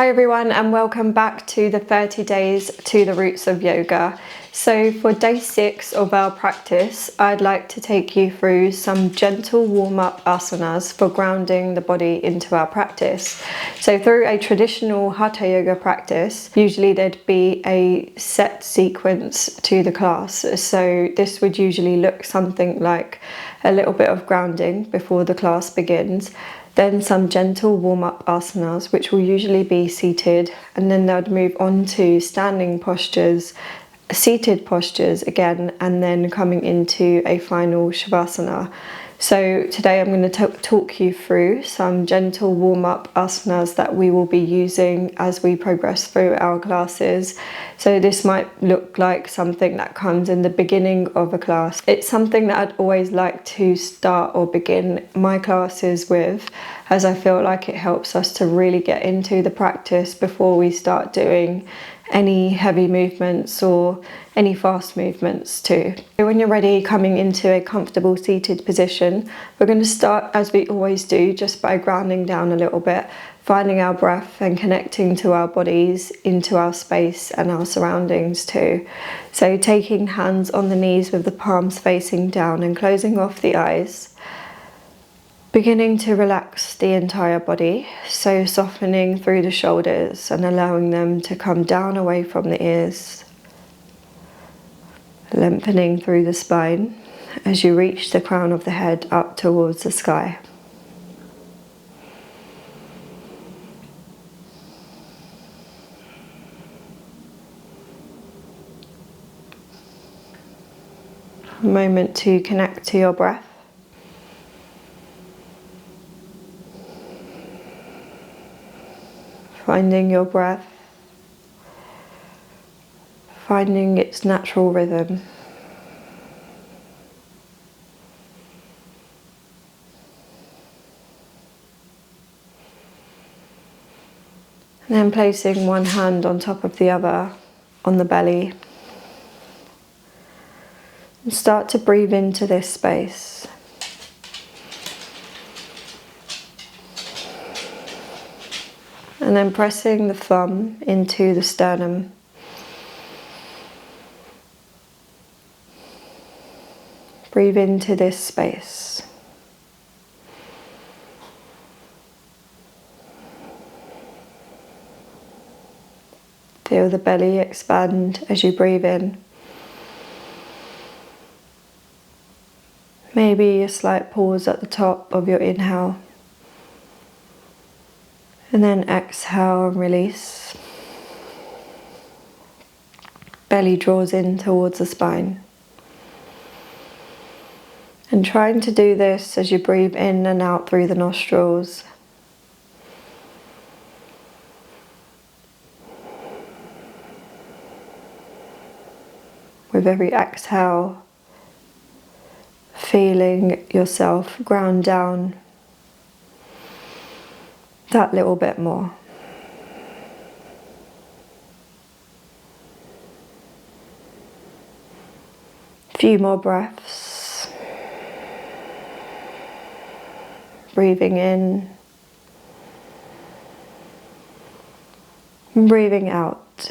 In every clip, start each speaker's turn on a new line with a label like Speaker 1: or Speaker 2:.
Speaker 1: Hi everyone, and welcome back to the 30 days to the roots of yoga. So for day 6 of our practice, I'd like to take you through some gentle warm-up asanas for grounding the body into our practice. So through a traditional hatha yoga practice, usually there'd be a set sequence to the class. So this would usually look something like a little bit of grounding before the class begins, then some gentle warm-up asanas, which will usually be seated, and then they'll move on to standing postures, seated postures again, and then coming into a final shavasana. So today I'm going to talk you through some gentle warm-up asanas that we will be using as we progress through our classes. So this might look like something that comes in the beginning of a class. It's something that I'd always like to start or begin my classes with, as I feel like it helps us to really get into the practice before we start doing any heavy movements or any fast movements too. So when you're ready, coming into a comfortable seated position, we're going to start, as we always do, just by grounding down a little bit, finding our breath and connecting to our bodies, into our space and our surroundings too. So taking hands on the knees with the palms facing down and closing off the eyes. Beginning to relax the entire body, so softening through the shoulders and allowing them to come down away from the ears. Lengthening through the spine as you reach the crown of the head up towards the sky. A moment to connect to your breath. Finding your breath, finding its natural rhythm. And then placing one hand on top of the other on the belly. And start to breathe into this space. And then pressing the thumb into the sternum. Breathe into this space. Feel the belly expand as you breathe in. Maybe a slight pause at the top of your inhale. And then exhale and release. Belly draws in towards the spine. And trying to do this as you breathe in and out through the nostrils. With every exhale, feeling yourself ground down that little bit more. A few more breaths. Breathing in. And breathing out.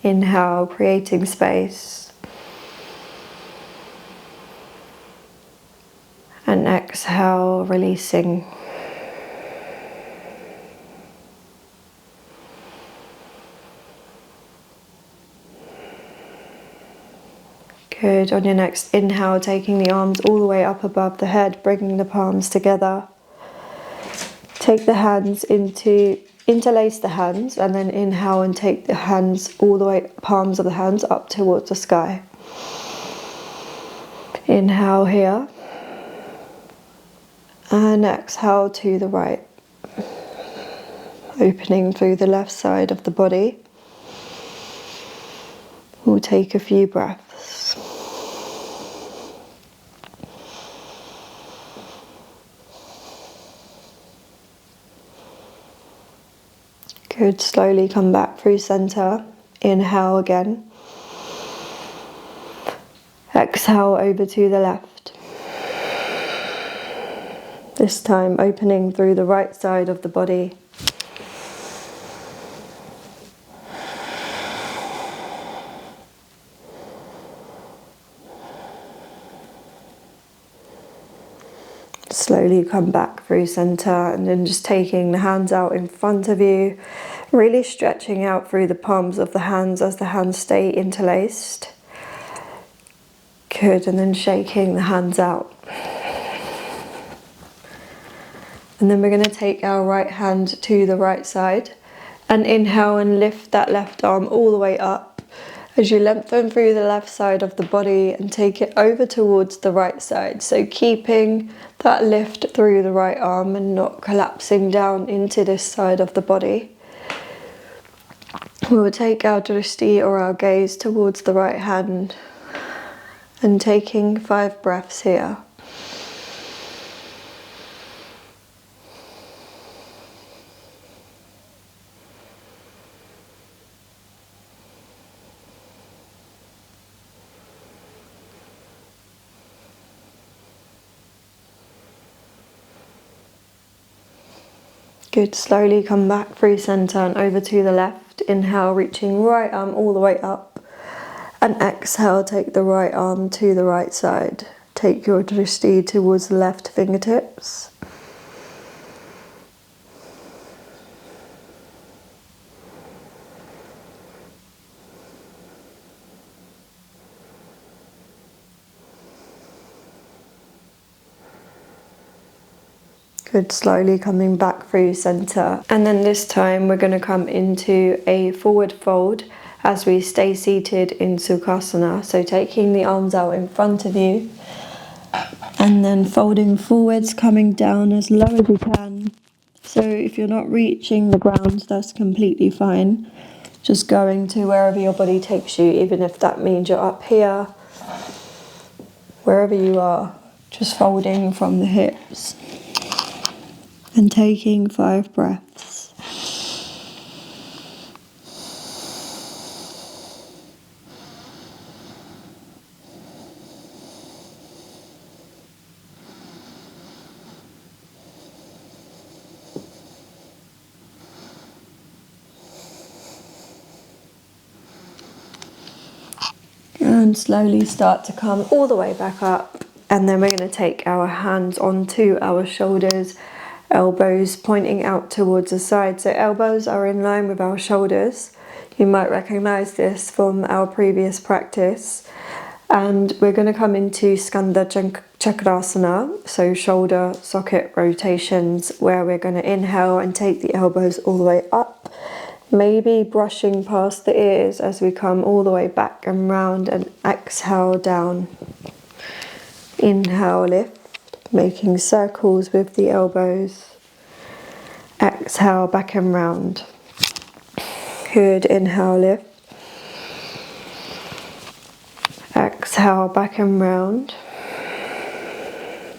Speaker 1: Inhale, creating space. And exhale, releasing. Good. On your next inhale, taking the arms all the way up above the head, bringing the palms together. Take the hands interlace the hands, and then inhale and take the hands all the way, palms of the hands up towards the sky. Inhale here. And exhale to the right, opening through the left side of the body. We'll take a few breaths. Good, slowly come back through center. Inhale again. Exhale over to the left. This time opening through the right side of the body. Slowly come back through center, and then just taking the hands out in front of you, really stretching out through the palms of the hands as the hands stay interlaced. Good, and then shaking the hands out. And then we're going to take our right hand to the right side and inhale and lift that left arm all the way up as you lengthen through the left side of the body and take it over towards the right side. So keeping that lift through the right arm and not collapsing down into this side of the body. We will take our drishti or our gaze towards the right hand and taking 5 breaths here. Good, slowly come back through center and over to the left. Inhale, reaching right arm all the way up. And exhale, take the right arm to the right side. Take your drishti towards the left fingertips. Good, slowly coming back through center. And then this time we're going to come into a forward fold as we stay seated in Sukhasana. So taking the arms out in front of you and then folding forwards, coming down as low as you can. So if you're not reaching the ground, that's completely fine. Just going to wherever your body takes you, even if that means you're up here, wherever you are, just folding from the hips. And taking 5 breaths. And slowly start to come all the way back up. And then we're going to take our hands onto our shoulders, elbows pointing out towards the side. So elbows are in line with our shoulders. You might recognize this from our previous practice. And we're going to come into Skandha Chakrasana, so shoulder socket rotations, where we're going to inhale and take the elbows all the way up, maybe brushing past the ears as we come all the way back and round, and exhale down. Inhale, lift, making circles with the elbows. Exhale, back and round. Good, inhale, lift. Exhale, back and round.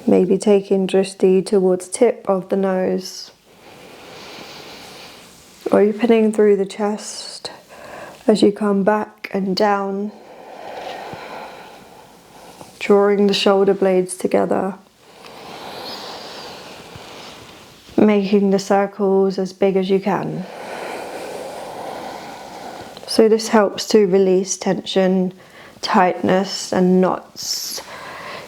Speaker 1: Maybe taking drishti towards tip of the nose. Opening through the chest as you come back and down. Drawing the shoulder blades together. Making the circles as big as you can. So this helps to release tension, tightness and knots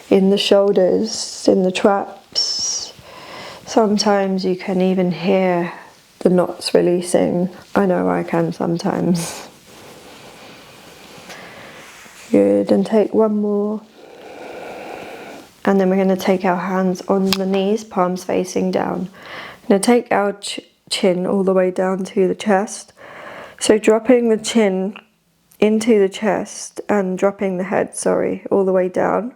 Speaker 1: in the shoulders, in the traps. Sometimes you can even hear the knots releasing. I know I can sometimes. Good, and take one more. And then we're going to take our hands on the knees, palms facing down. We're going to take our chin all the way down to the chest. So dropping the chin into the chest and dropping the head, all the way down.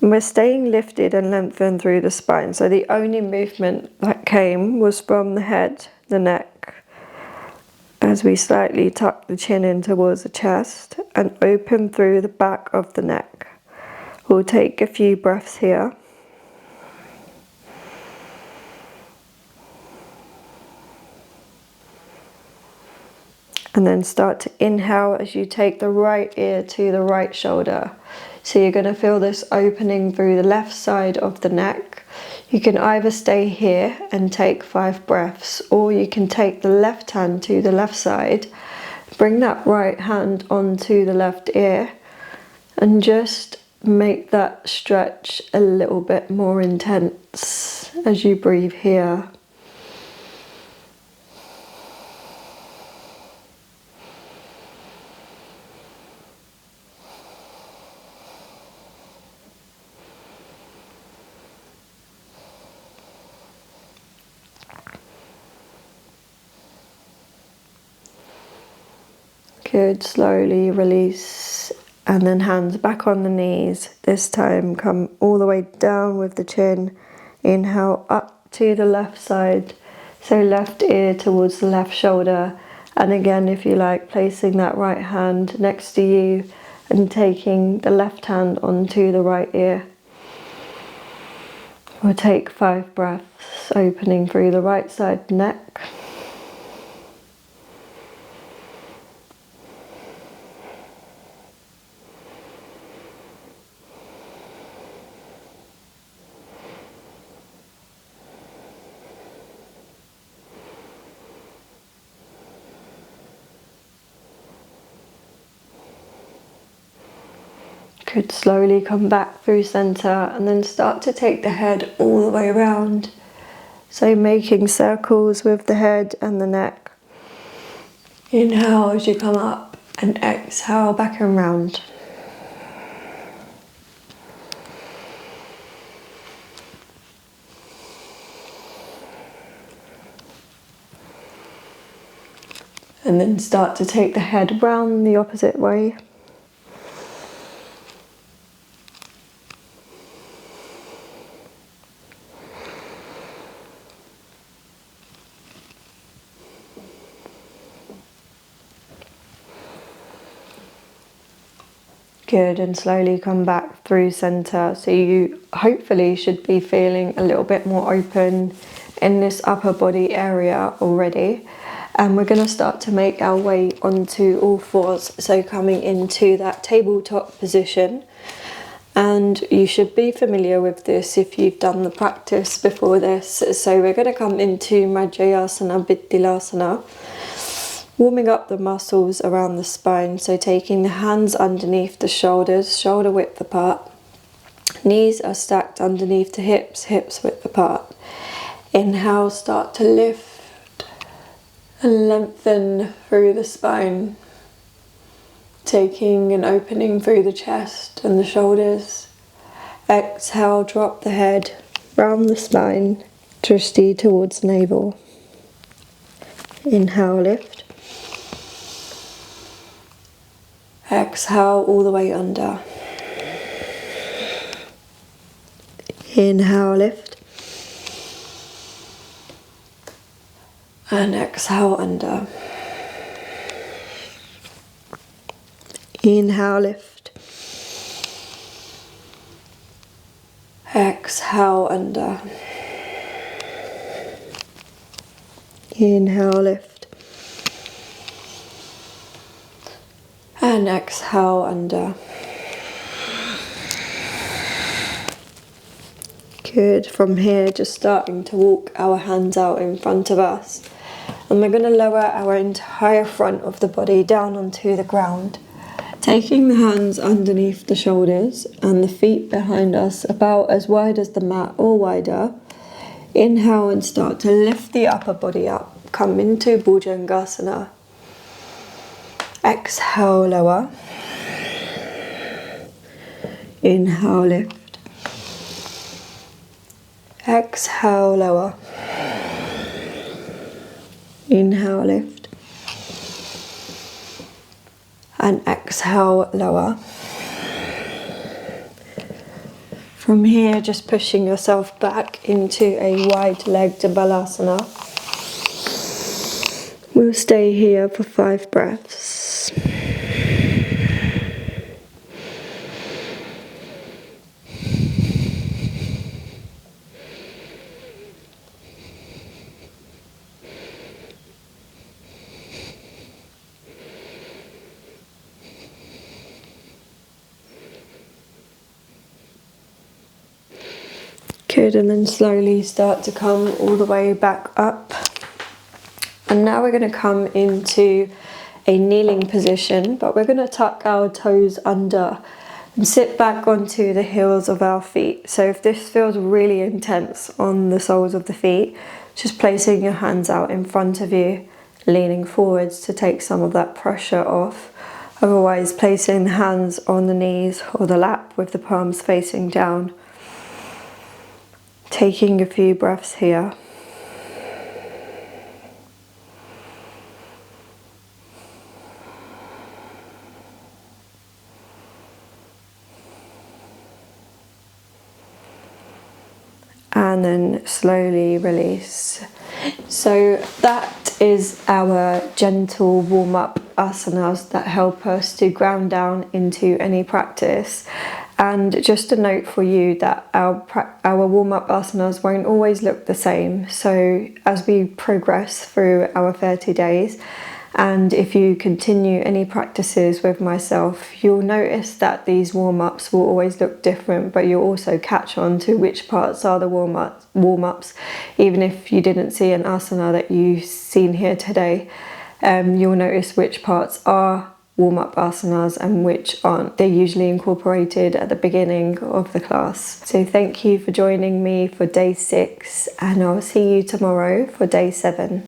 Speaker 1: And we're staying lifted and lengthened through the spine. So the only movement that came was from the head, the neck, as we slightly tuck the chin in towards the chest and open through the back of the neck. We'll take a few breaths here. And then start to inhale as you take the right ear to the right shoulder. So you're going to feel this opening through the left side of the neck, You can either stay here and take 5 breaths, or you can take the left hand to the left side, bring that right hand onto the left ear, and just make that stretch a little bit more intense as you breathe here. Good, slowly release, and then hands back on the knees. This time come all the way down with the chin. Inhale up to the left side, so left ear towards the left shoulder. And again, if you like, placing that right hand next to you and taking the left hand onto the right ear. We'll take 5 breaths, opening through the right side neck. Could slowly come back through center and then start to take the head all the way around. So making circles with the head and the neck. Inhale as you come up and exhale back and round. And then start to take the head round the opposite way. Good, and slowly come back through center. So you hopefully should be feeling a little bit more open in this upper body area already. And we're going to start to make our way onto all fours. So coming into that tabletop position. And you should be familiar with this if you've done the practice before this. So we're going to come into Madhyasana, Vidyalasana. Warming up the muscles around the spine, so taking the hands underneath the shoulders, shoulder width apart. Knees are stacked underneath the hips, hips width apart. Inhale, start to lift and lengthen through the spine. Taking an opening through the chest and the shoulders. Exhale, drop the head round the spine, drishti towards navel. Inhale, lift. Exhale all the way under. Inhale, lift. And exhale under. Inhale, lift. Exhale under. Inhale, lift. And exhale under. Good. From here, just starting to walk our hands out in front of us. And we're going to lower our entire front of the body down onto the ground. Taking the hands underneath the shoulders and the feet behind us about as wide as the mat or wider. Inhale and start to lift the upper body up. Come into Bhujangasana. Exhale, lower. Inhale, lift. Exhale, lower. Inhale, lift. And exhale, lower. From here, just pushing yourself back into a wide-legged balasana. We'll stay here for 5 breaths. Good, and then slowly start to come all the way back up. And now we're going to come into a kneeling position, but we're going to tuck our toes under and sit back onto the heels of our feet. So if this feels really intense on the soles of the feet, just placing your hands out in front of you, leaning forwards to take some of that pressure off. Otherwise, placing the hands on the knees or the lap with the palms facing down. Taking a few breaths here. And then slowly release. So that is our gentle warm-up asanas that help us to ground down into any practice. And just a note for you that our warm-up asanas won't always look the same. So as we progress through our 30 days, and if you continue any practices with myself, you'll notice that these warm-ups will always look different, but you'll also catch on to which parts are the warm-ups. Even if you didn't see an asana that you've seen here today, you'll notice which parts are warm-up asanas and which aren't. They're usually incorporated at the beginning of the class. So thank you for joining me for day 6, and I'll see you tomorrow for day 7.